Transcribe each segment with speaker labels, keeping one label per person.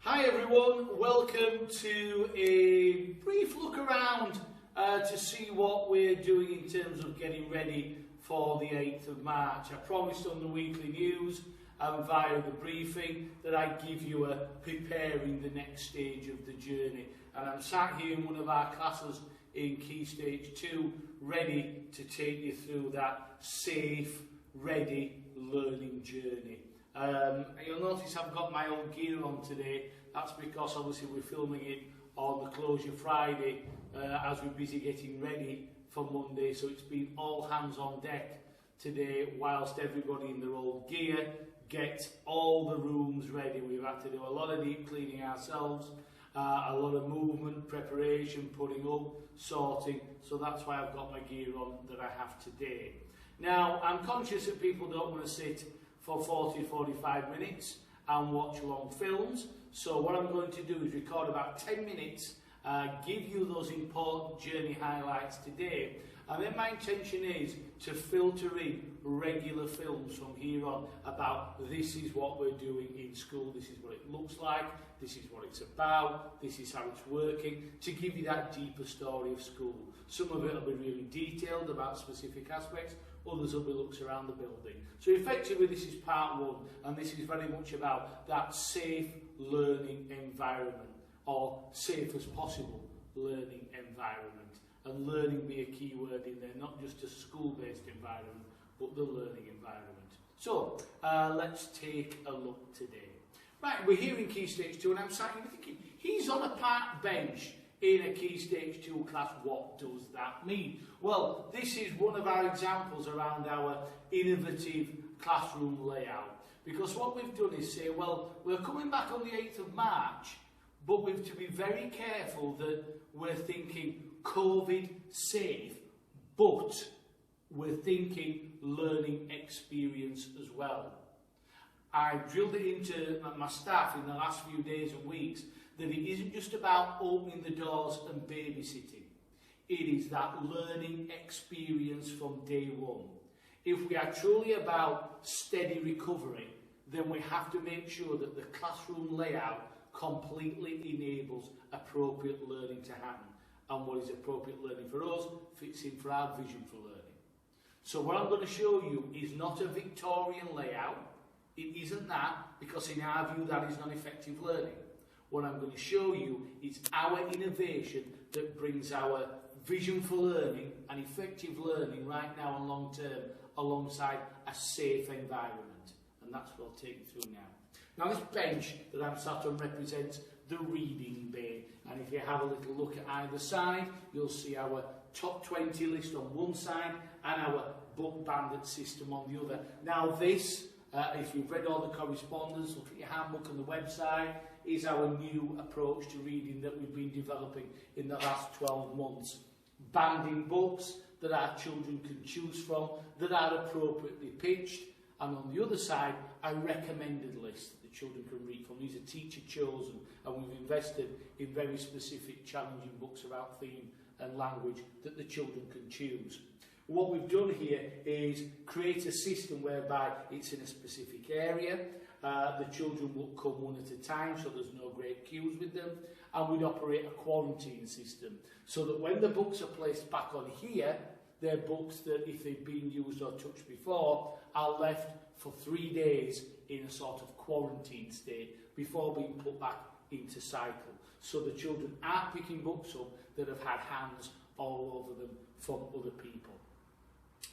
Speaker 1: Hi everyone, welcome to a brief look around to see what we're doing in terms of getting ready for the 8th of March. I promised on the weekly news and via the briefing that I'd give you a preparing the next stage of the journey, and I'm sat here in one of our classes in Key Stage 2 ready to take you through that safe, ready learning journey. You'll notice I've got my old gear on today. That's because obviously we're filming it on the closure Friday as we're busy getting ready for Monday, so it's been all hands on deck today whilst everybody in their old gear gets all the rooms ready. We've had to do a lot of deep cleaning ourselves, a lot of movement, preparation, putting up, sorting, so that's why I've got my gear on that I have today. Now, I'm conscious that people don't want to sit for 40-45 minutes and watch long films, so what I'm going to do is record about 10 minutes, give you those important journey highlights today, and then my intention is to filter in regular films from here on about this is what we're doing in school, this is what it looks like, this is what it's about, this is how it's working, to give you that deeper story of school. Some of it will be really detailed about specific aspects, others will be looks around the building. So effectively this is part one, and this is very much about that safe learning environment, or safe as possible learning environment. And learning be a key word in there, not just a school-based environment, but the learning environment. So let's take a look today. Right, we're here in Key Stage 2, and I'm sat here thinking, he's on a park bench in a Key Stage 2 class. What does that mean? Well, this is one of our examples around our innovative classroom layout. Because what we've done is say, well, we're coming back on the 8th of March, but we've to be very careful that we're thinking COVID safe, but we're thinking learning experience as well. I drilled it into my staff in the last few days and weeks that it isn't just about opening the doors and babysitting. It is that learning experience from day one. If we are truly about steady recovery, then we have to make sure that the classroom layout completely enables appropriate learning to happen. And what is appropriate learning for us fits in for our vision for learning. So what I'm going to show you is not a Victorian layout. It isn't that, because in our view that is non-effective learning. What I'm going to show you is our innovation that brings our vision for learning and effective learning right now and long term alongside a safe environment. And that's what I'll take you through now. Now this bench that I'm sat on represents the reading bay, and if you have a little look at either side, you'll see our top 20 list on one side and our book bandit system on the other. Now this, if you've read all the correspondence, look at your handbook on the website, is our new approach to reading that we've been developing in the last 12 months. Banding books that our children can choose from, that are appropriately pitched, and on the other side, a recommended list that the children can read from. These are teacher chosen, and we've invested in very specific challenging books about theme and language that the children can choose. What we've done here is create a system whereby it's in a specific area, the children will come one at a time, so there's no great queues with them, and we'd operate a quarantine system, so that when the books are placed back on here, they're books that, if they've been used or touched before, are left for 3 days in a sort of quarantine state before being put back into cycle. So the children aren't picking books up that have had hands all over them from other people.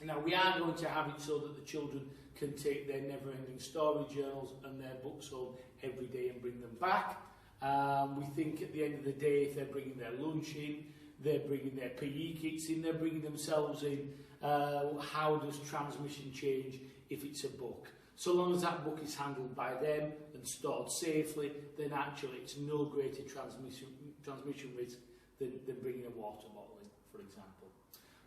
Speaker 1: Now, we are going to have it so that the children can take their never-ending story journals and their books home every day and bring them back. We think at the end of the day, if they're bringing their lunch in, they're bringing their PE kits in, they're bringing themselves in, how does transmission change if it's a book? So long as that book is handled by them and stored safely, then actually it's no greater transmission risk than bringing a water bottle in, for example.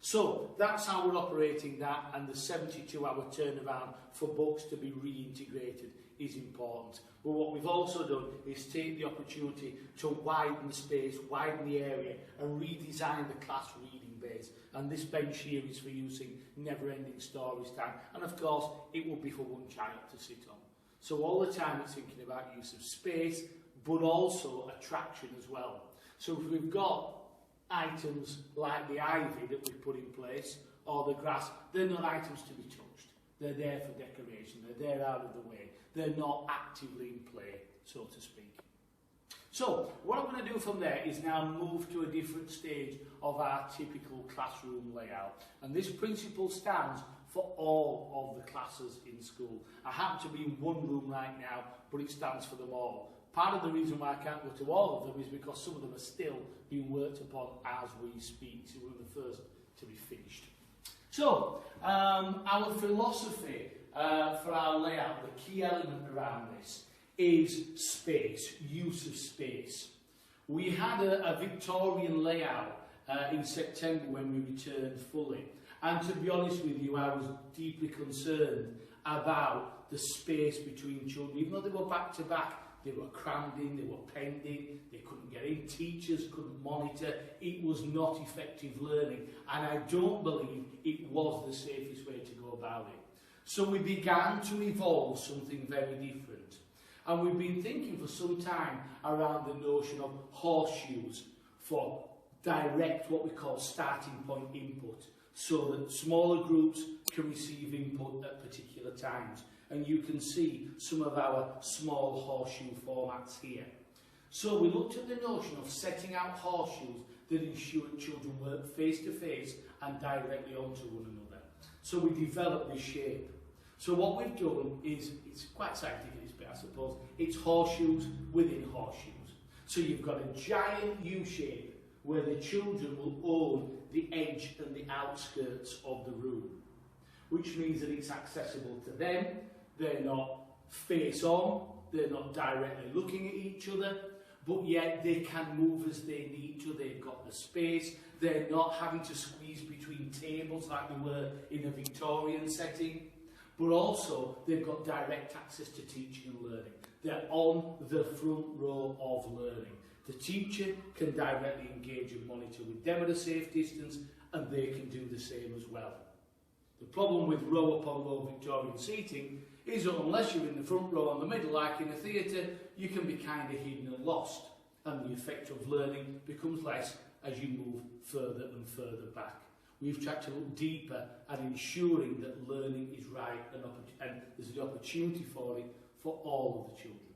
Speaker 1: So that's how we're operating that, and the 72-hour turnaround for books to be reintegrated is important. But what we've also done is take the opportunity to widen the space, widen the area, and redesign the class reading base. And this bench here is for using never-ending stories time. And of course, it will be for one child to sit on. So all the time it's thinking about use of space, but also attraction as well. So if we've got items like the ivy that we put in place, or the grass, they're not items to be touched. They're there for decoration, they're there out of the way. They're not actively in play, so to speak. So, what I'm going to do from there is now move to a different stage of our typical classroom layout. And this principle stands for all of the classes in school. I happen to be in one room right now, but it stands for them all. Part of the reason why I can't go to all of them is because some of them are still being worked upon as we speak. So we're the first to be finished. So, our philosophy for our layout, the key element around this, is space, use of space. We had a Victorian layout in September when we returned fully. And to be honest with you, I was deeply concerned about the space between children. Even though they were back to back, they were crammed in, they were penned in, they couldn't get in, teachers couldn't monitor. It was not effective learning. And I don't believe it was the safest way to go about it. So we began to evolve something very different. And we've been thinking for some time around the notion of horseshoes for direct, what we call starting point input, so that smaller groups can receive input at particular times. And you can see some of our small horseshoe formats here. So we looked at the notion of setting out horseshoes that ensure children work face to face and directly onto one another. So we developed this shape. So what we've done is, it's quite scientific this bit I suppose, it's horseshoes within horseshoes. So you've got a giant U shape where the children will own the edge and the outskirts of the room, which means that it's accessible to them. They're not face on, they're not directly looking at each other, but yet they can move as they need to. They've got the space, they're not having to squeeze between tables like they were in a Victorian setting. But also, they've got direct access to teaching and learning. They're on the front row of learning. The teacher can directly engage and monitor with them at a safe distance, and they can do the same as well. The problem with row upon row Victorian seating is that unless you're in the front row or the middle, like in a theatre, you can be kind of hidden and lost, and the effect of learning becomes less as you move further and further back. We've tried to look deeper at ensuring that learning is right and there's an opportunity for it for all of the children.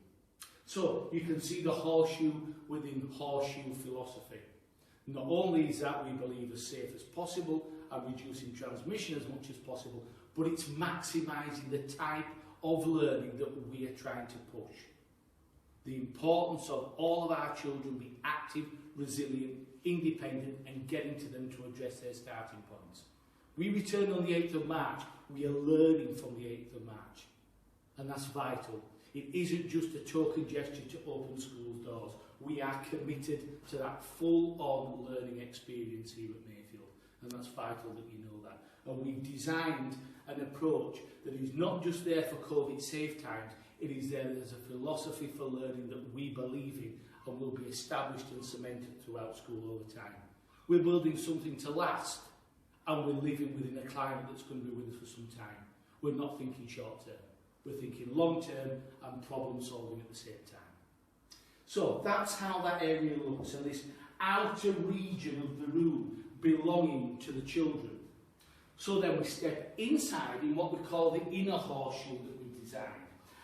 Speaker 1: So you can see the horseshoe within horseshoe philosophy. Not only is that, we believe, as safe as possible and reducing transmission as much as possible, but it's maximising the type of learning that we are trying to push. The importance of all of our children being active, resilient, independent, and getting to them to address their starting points. We return on the 8th of March. We are learning from the 8th of March. And that's vital. It isn't just a token gesture to open school doors. We are committed to that full-on learning experience here at Mayfield. And that's vital that you know that. And we've designed an approach that is not just there for COVID-safe times, it is there as a philosophy for learning that we believe in and will be established and cemented throughout school over time. We're building something to last, and we're living within a climate that's going to be with us for some time. We're not thinking short term, we're thinking long term and problem solving at the same time. So that's how that area looks, and this outer region of the room belonging to the children. So then we step inside in what we call the inner horseshoe that we've designed.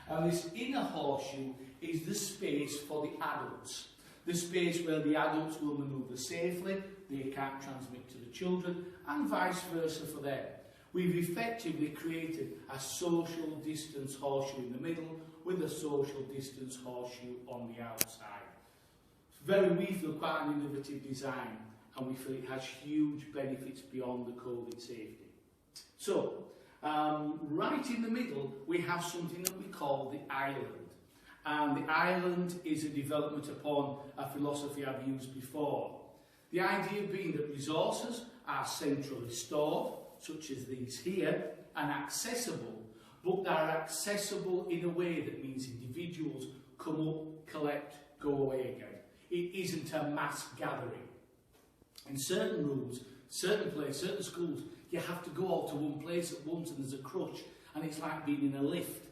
Speaker 1: And this inner horseshoe is the space for the adults. The space where the adults will manoeuvre safely, they can't transmit to the children, and vice versa for them. We've effectively created a social distance horseshoe in the middle with a social distance horseshoe on the outside. We feel quite an innovative design, and we feel it has huge benefits beyond the COVID safety. So, right in the middle, we have something that we call the island. And the island is a development upon a philosophy I've used before. The idea being that resources are centrally stored, such as these here, and accessible, but they're accessible in a way that means individuals come up, collect, go away again. It isn't a mass gathering. In certain rooms, certain places, certain schools, you have to go all to one place at once and there's a crutch, and it's like being in a lift.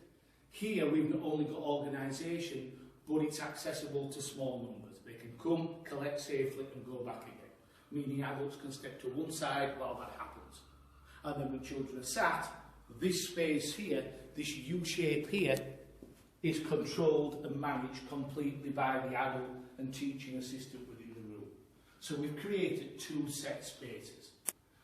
Speaker 1: Here we've not only got organisation, but it's accessible to small numbers. They can come, collect safely and go back again, meaning adults can step to one side while that happens. And then when children are sat, this space here, this U shape here, is controlled and managed completely by the adult and teaching assistant within the room. So we've created two set spaces.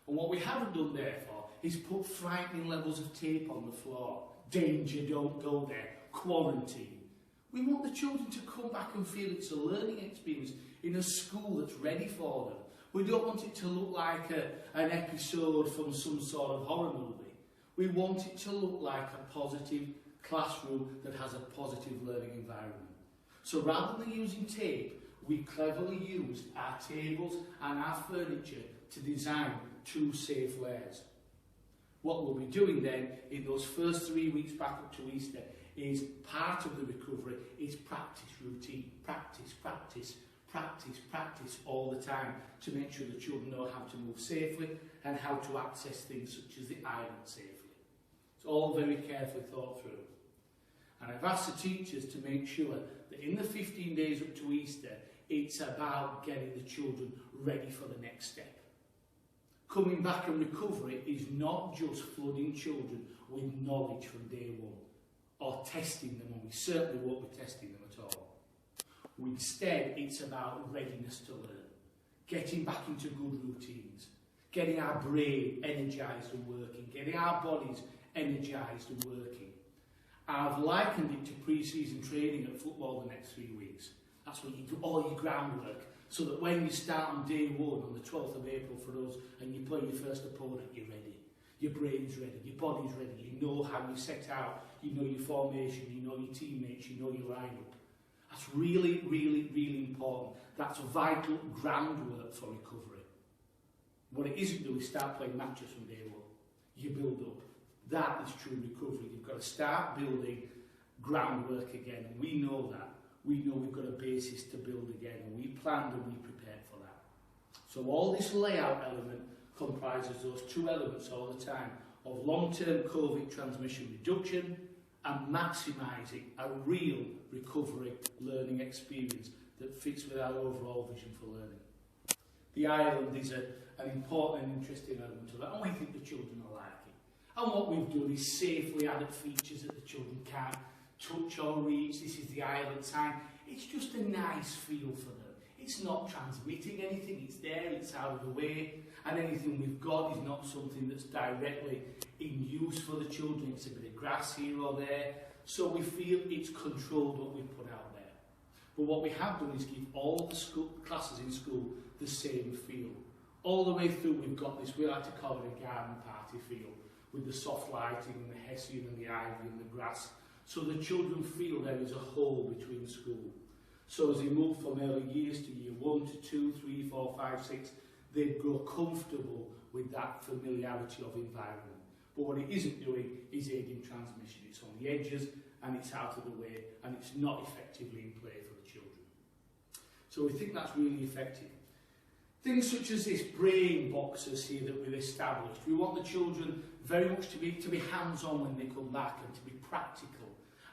Speaker 1: And what we haven't done therefore is put frightening levels of tape on the floor. Danger, don't go there. Quarantine. We want the children to come back and feel it's a learning experience in a school that's ready for them. We don't want it to look like an episode from some sort of horror movie. We want it to look like a positive classroom that has a positive learning environment. So rather than using tape, we cleverly used our tables and our furniture to design two safe layers. What we'll be doing then in those first 3 weeks back up to Easter is part of the recovery is practice routine, practice, practice, practice, practice all the time to make sure the children know how to move safely and how to access things such as the island safely. It's all very carefully thought through. And I've asked the teachers to make sure that in the 15 days up to Easter, it's about getting the children ready for the next step. Coming back and recovery is not just flooding children with knowledge from day one, or testing them, and we certainly won't be testing them at all. Instead, it's about readiness to learn, getting back into good routines, getting our brain energised and working, getting our bodies energised and working. I've likened it to pre-season training at football the next 3 weeks. That's when you do all your groundwork, so that when you start on day one, on the 12th of April for us, and you play your first opponent, you're ready. Your brain's ready, your body's ready, you know how you set out, you know your formation, you know your teammates, you know your lineup. That's really, really, really important. That's vital groundwork for recovery. What it isn't doing is start playing matches from day one. You build up. That is true recovery. You've got to start building groundwork again, and we know that. We know we've got a basis to build again, and we planned and we prepared for that. So all this layout element comprises those two elements all the time of long-term COVID transmission reduction and maximising a real recovery learning experience that fits with our overall vision for learning. The island is an important and interesting element of that, and we think the children will like it. And what we've done is safely added features that the children can't touch or reach. This is the island sign. It's just a nice feel for them. It's not transmitting anything, it's there, it's out of the way, and anything we've got is not something that's directly in use for the children. It's a bit of grass here or there, so we feel it's controlled what we put out there. But what we have done is give all the classes in school the same feel. All the way through we've got this, we like to call it a garden party feel, with the soft lighting and the hessian and the ivy and the grass, so the children feel there is a hole between school. So as they move from early years to year 1 to 2, 3, 4, 5, 6, they grow comfortable with that familiarity of environment. But what it isn't doing is aiding transmission. It's on the edges and it's out of the way and it's not effectively in play for the children. So we think that's really effective. Things such as this brain boxes here that we've established. We want the children very much to be hands-on when they come back and to be practical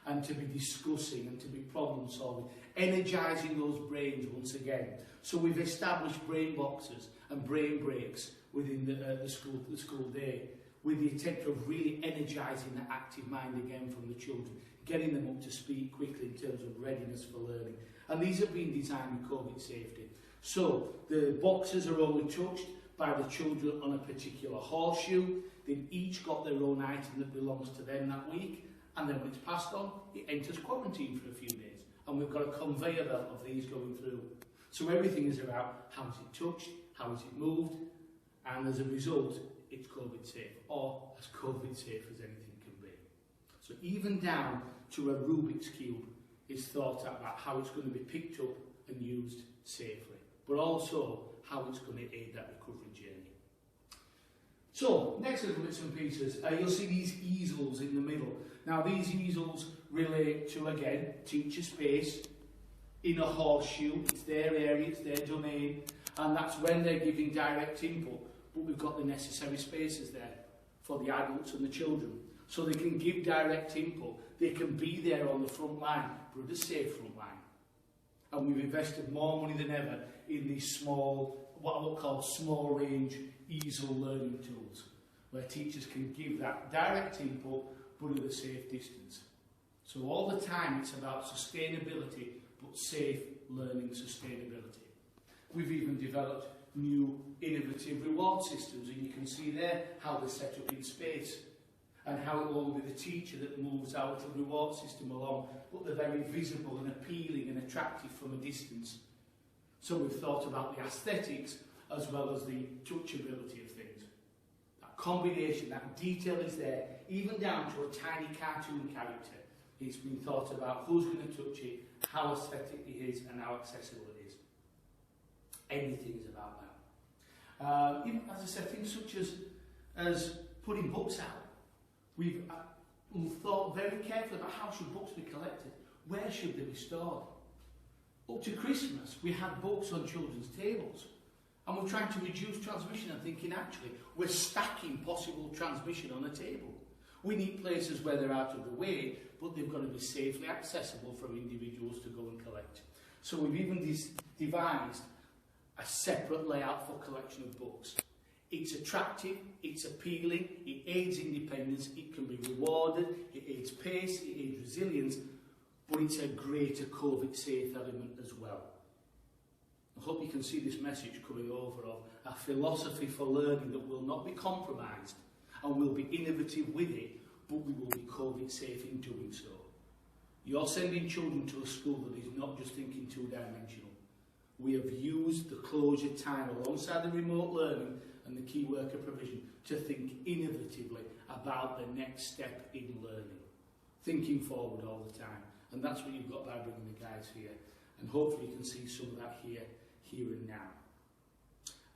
Speaker 1: and to be discussing and to be problem solving, energising those brains once again. So we've established brain boxes and brain breaks within the school day with the intent of really energising the active mind again from the children, getting them up to speed quickly in terms of readiness for learning. And these have been designed with COVID safety. So the boxes are only touched by the children on a particular horseshoe. They've each got their own item that belongs to them that week. And then when it's passed on, it enters quarantine for a few days. And we've got a conveyor belt of these going through. So everything is about how is it touched, how is it moved, and as a result, it's COVID safe, or as COVID safe as anything can be. So even down to a Rubik's Cube is thought about how it's going to be picked up and used safely, but also how it's going to aid that recovery journey. So, next little bits and pieces, you'll see these easels in the middle. Now these easels relate to, again, teacher space, Inner Horseshoe, it's their area, it's their domain, and that's when they're giving direct input, but we've got the necessary spaces there for the adults and the children. So they can give direct input, they can be there on the front line, but a safe front line. And we've invested more money than ever in these small, what I would call small range easel learning tools, where teachers can give that direct input but at a safe distance. So all the time it's about sustainability, but safe learning sustainability. We've even developed new innovative reward systems, and you can see there how they're set up in space and how it will only be the teacher that moves our little reward system along, but they're very visible and appealing and attractive from a distance. So we've thought about the aesthetics as well as the touchability of things. That combination, that detail is there, even down to a tiny cartoon character. It's been thought about who's going to touch it, how aesthetic it is, and how accessible it is. Anything is about that. Even, as I said, things such as putting books out. We've thought very carefully about how should books be collected, where should they be stored. Up to Christmas, we had books on children's tables, and we're trying to reduce transmission and thinking actually we're stacking possible transmission on a table. We need places where they're out of the way, but they've got to be safely accessible for individuals to go and collect. So we've even devised a separate layout for collection of books. It's attractive, it's appealing, it aids independence, it can be rewarded, it aids pace, it aids resilience, but it's a greater COVID-safe element as well. I hope you can see this message coming over of a philosophy for learning that will not be compromised, and we'll be innovative with it, but we will be COVID-safe in doing so. You're sending children to a school that is not just thinking two-dimensional. We have used the closure time alongside the remote learning and the key worker provision to think innovatively about the next step in learning. Thinking forward all the time. And that's what you've got by bringing the guys here. And hopefully you can see some of that here and now.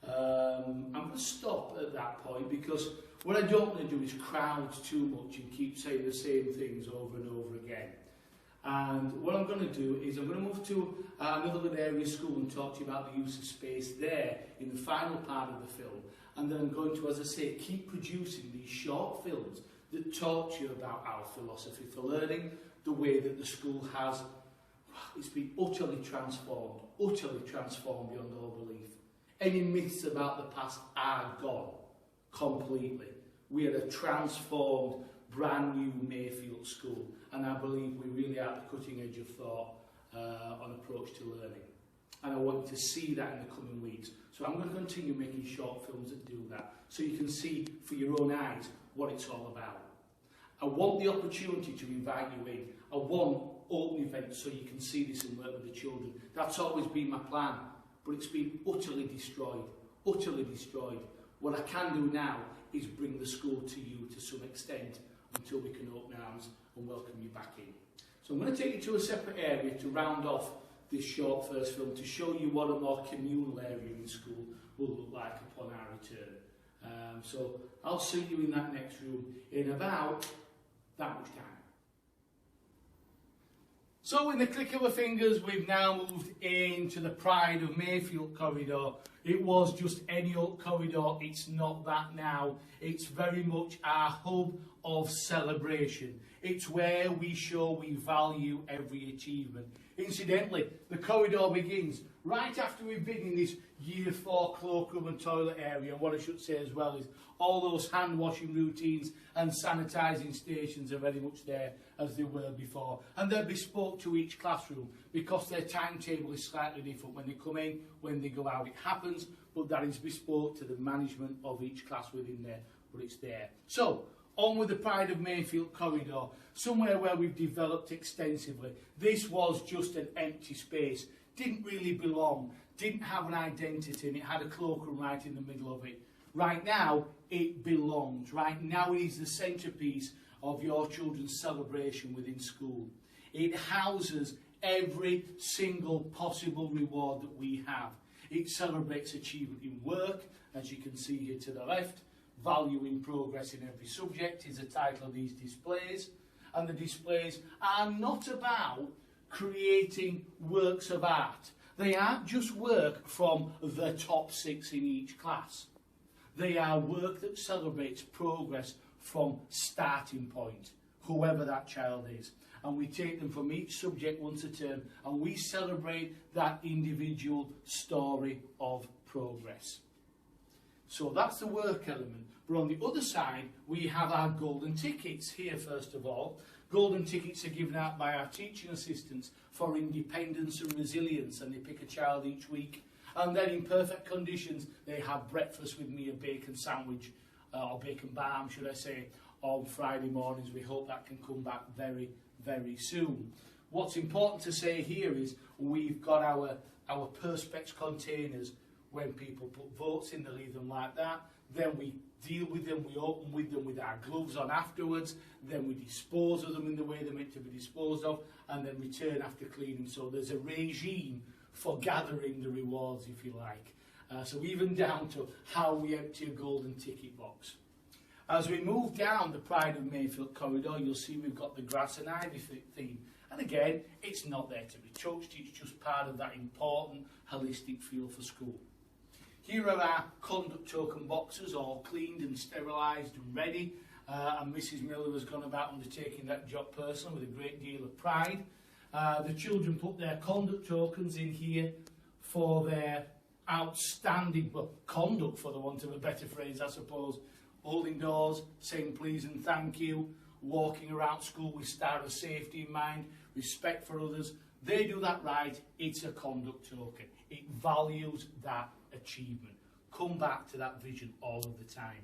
Speaker 1: I'm going to stop at that point because what I don't want to do is crowd too much and keep saying the same things over and over again. And what I'm going to do is I'm going to move to another little area school and talk to you about the use of space there in the final part of the film. And then I'm going to, as I say, keep producing these short films that talk to you about our philosophy for learning, the way that the school has, it's been utterly transformed beyond all belief. Any myths about the past are gone completely. We are a transformed, brand new Mayfield school, and I believe we really are at the cutting edge of thought on approach to learning. And I want you to see that in the coming weeks. So I'm going to continue making short films that do that, so you can see for your own eyes what it's all about. I want the opportunity to invite you in. I want open events so you can see this and work with the children. That's always been my plan, but it's been utterly destroyed, utterly destroyed. What I can do now is bring the school to you to some extent until we can open arms and welcome you back in. So I'm going to take you to a separate area to round off this short first film to show you what a more communal area in school will look like upon our return. So I'll see you in that next room in about that much time. So in the click of a fingers, we've now moved into the Pride of Mayfield corridor. It was just any old corridor, it's not that now. It's very much our hub of celebration. It's where we show we value every achievement. Incidentally, the corridor begins right after we've been in this Year 4 cloakroom and toilet area. And what I should say as well is all those hand washing routines and sanitising stations are very much there as they were before. And they're bespoke to each classroom because their timetable is slightly different when they come in, when they go out. It happens, but that is bespoke to the management of each class within there, but it's there. So, on with the Pride of Mayfield corridor, somewhere where we've developed extensively. This was just an empty space, didn't really belong, didn't have an identity, and it had a cloakroom right in the middle of it. Right now, it belongs. Right now, it is the centrepiece of your children's celebration within school. It houses every single possible reward that we have. It celebrates achievement in work, as you can see here to the left. Value in progress in every subject is the title of these displays. And the displays are not about creating works of art. They aren't just work from the top 6 in each class. They are work that celebrates progress from starting point, whoever that child is. And we take them from each subject once a term, and we celebrate that individual story of progress. So that's the work element. But on the other side, we have our golden tickets here, first of all. Golden tickets are given out by our teaching assistants for independence and resilience, and they pick a child each week. And then in perfect conditions, they have breakfast with me, a bacon sandwich, or bacon barm, should I say, on Friday mornings. We hope that can come back very, very soon. What's important to say here is we've got our perspex containers. When people put votes in, they leave them like that. Then we deal with them, we open with them with our gloves on afterwards. Then we dispose of them in the way they're meant to be disposed of, and then return after cleaning. So there's a regime for gathering the rewards, if you like. So even down to how we empty a golden ticket box. As we move down the Pride of Mayfield corridor, you'll see we've got the grass and ivy theme. And again, it's not there to be touched, it's just part of that important holistic feel for school. Here are our conduct token boxes, all cleaned and sterilised and ready. And Mrs Miller has gone about undertaking that job personally with a great deal of pride. The children put their conduct tokens in here for their outstanding conduct, for the want of a better phrase, I suppose. Holding doors, saying please and thank you, walking around school with star of safety in mind, respect for others. They do that right, it's a conduct token. It values that achievement. Come back to that vision all of the time.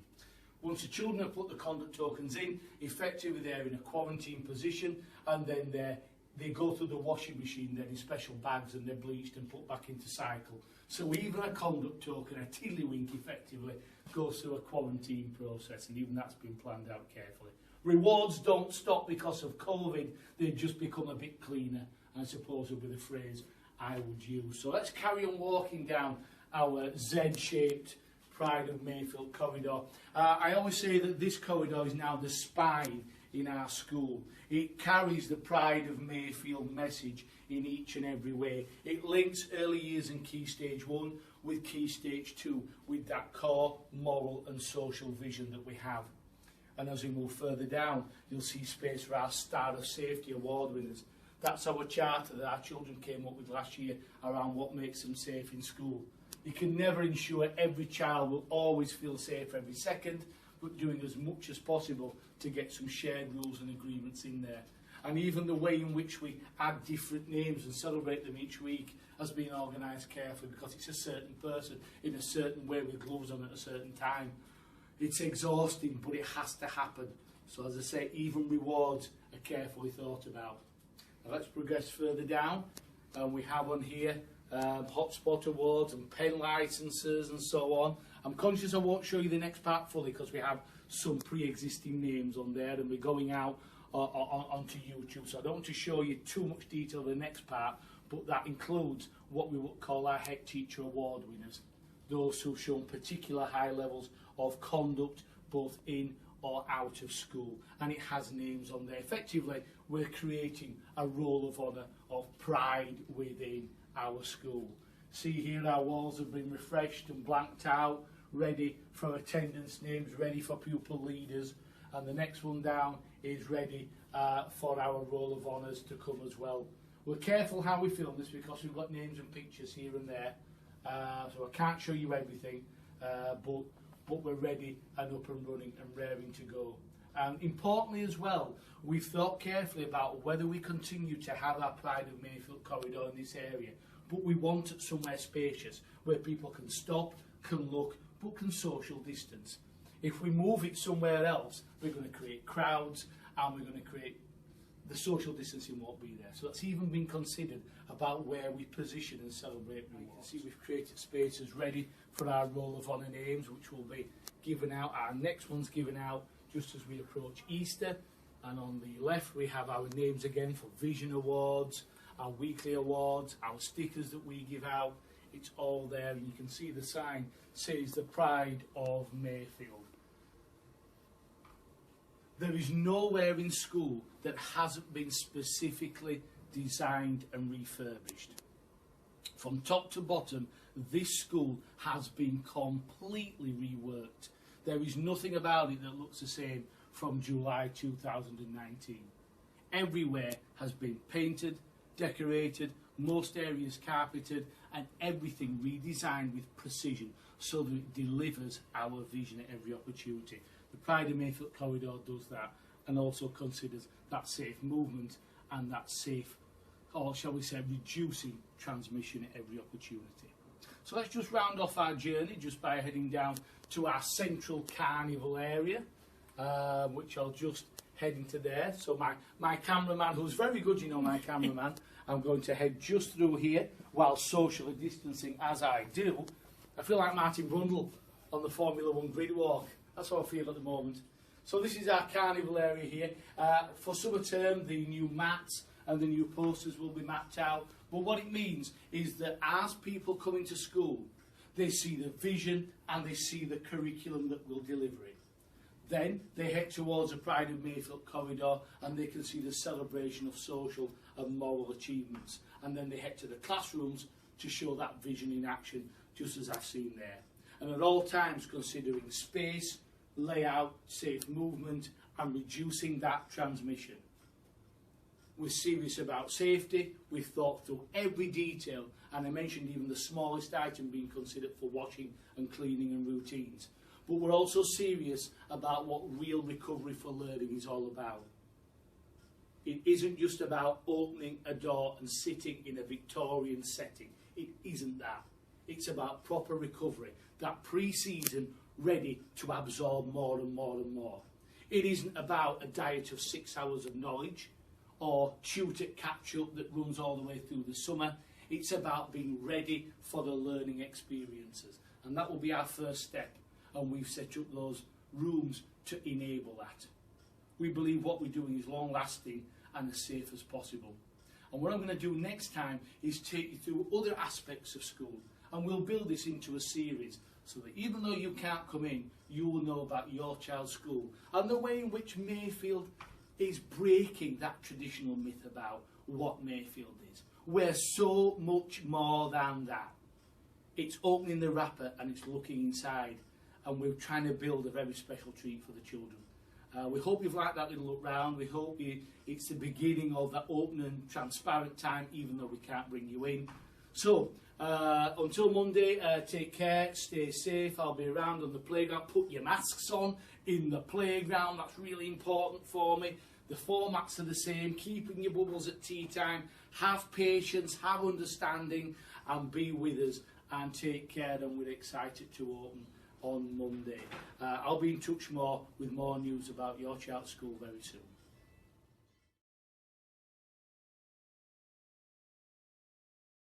Speaker 1: Once the children have put the conduct tokens in, effectively they're in a quarantine position, and then they go through the washing machine then in special bags, and they're bleached and put back into cycle. So even a conduct token, a tiddlywink effectively, goes through a quarantine process, and even that's been planned out carefully. Rewards don't stop because of COVID, they just become a bit cleaner, I suppose would be the phrase I would use. So let's carry on walking down our Z-shaped Pride of Mayfield corridor. I always say that this corridor is now the spine in our school. It carries the Pride of Mayfield message in each and every way. It links early years and Key Stage 1 with Key Stage 2 with that core moral and social vision that we have. And as we move further down, you'll see space for our Star of Safety award winners. That's our charter that our children came up with last year around what makes them safe in school. You can never ensure every child will always feel safe every second, but doing as much as possible to get some shared rules and agreements in there. And even the way in which we add different names and celebrate them each week has been organised carefully, because it's a certain person in a certain way with gloves on at a certain time. It's exhausting, but it has to happen. So as I say, even rewards are carefully thought about. Now let's progress further down. We have on here hotspot awards and pen licenses and so on. I'm conscious I won't show you the next part fully because we have some pre-existing names on there, and we're going out onto YouTube, so I don't want to show you too much detail of the next part, but that includes what we would call our Head Teacher Award winners, those who've shown particular high levels of conduct both in or out of school, and it has names on there. Effectively, we're creating a roll of honour of pride within our school. See here, our walls have been refreshed and blanked out, ready for attendance names, ready for pupil leaders, and the next one down is ready for our roll of honours to come as well. We're careful how we film this because we've got names and pictures here and there, so I can't show you everything, but we're ready and up and running and raring to go. And importantly as well, we've thought carefully about whether we continue to have our Pride of Mayfield corridor in this area, but we want it somewhere spacious where people can stop, can look, but can social distance. If we move it somewhere else, we're going to create crowds, and we're going to create the social distancing won't be there. So that's even been considered about where we position and celebrate. You can see we've created spaces ready for our roll of honour names, which will be given out. Our next one's given out just as we approach Easter. And on the left we have our names again for Vision Awards, our weekly awards, our stickers that we give out. It's all there, and you can see the sign says the Pride of Mayfield. There is nowhere in school that hasn't been specifically designed and refurbished. From top to bottom, this school has been completely reworked. There is nothing about it that looks the same from July 2019. Everywhere has been painted, decorated, most areas carpeted, and everything redesigned with precision so that it delivers our vision at every opportunity. The Pride of Mayfield corridor does that, and also considers that safe movement and that safe, or shall we say, reducing transmission at every opportunity. So let's just round off our journey just by heading down to our central carnival area, which I'll just head into there. So my cameraman, who's very good, you know, my cameraman, I'm going to head just through here while socially distancing as I do. I feel like Martin Brundle on the Formula 1 grid walk. That's how I feel at the moment. So this is our carnival area here. For summer term, the new mats and the new posters will be mapped out. But what it means is that as people come into school, they see the vision and they see the curriculum that will deliver it. Then they head towards the Pride of Mayfield corridor and they can see the celebration of social and moral achievements. And then they head to the classrooms to show that vision in action, just as I've seen there. And at all times considering space, layout, safe movement and reducing that transmission. We're serious about safety, we've thought through every detail, and I mentioned even the smallest item being considered for washing and cleaning and routines. But we're also serious about what real recovery for learning is all about. It isn't just about opening a door and sitting in a Victorian setting. It isn't that. It's about proper recovery, that pre-season ready to absorb more and more and more. It isn't about a diet of 6 hours of knowledge or tutor catch-up that runs all the way through the summer. It's about being ready for the learning experiences. And that will be our first step. And we've set up those rooms to enable that. We believe what we're doing is long-lasting and as safe as possible. And what I'm going to do next time is take you through other aspects of school. And we'll build this into a series so that even though you can't come in, you will know about your child's school and the way in which Mayfield is breaking that traditional myth about what Mayfield is. We're so much more than that. It's opening the wrapper and it's looking inside, and we're trying to build a very special treat for the children. We hope you've liked that little look round. We hope it's the beginning of that open and transparent time, even though we can't bring you in. So, until Monday, take care, stay safe. I'll be around on the playground. Put your masks on in the playground. That's really important for me. The formats are the same. Keeping your bubbles at tea time. Have patience, have understanding, and be with us. And take care, and we're excited to open on Monday. I'll be in touch more with more news about your child's school very soon.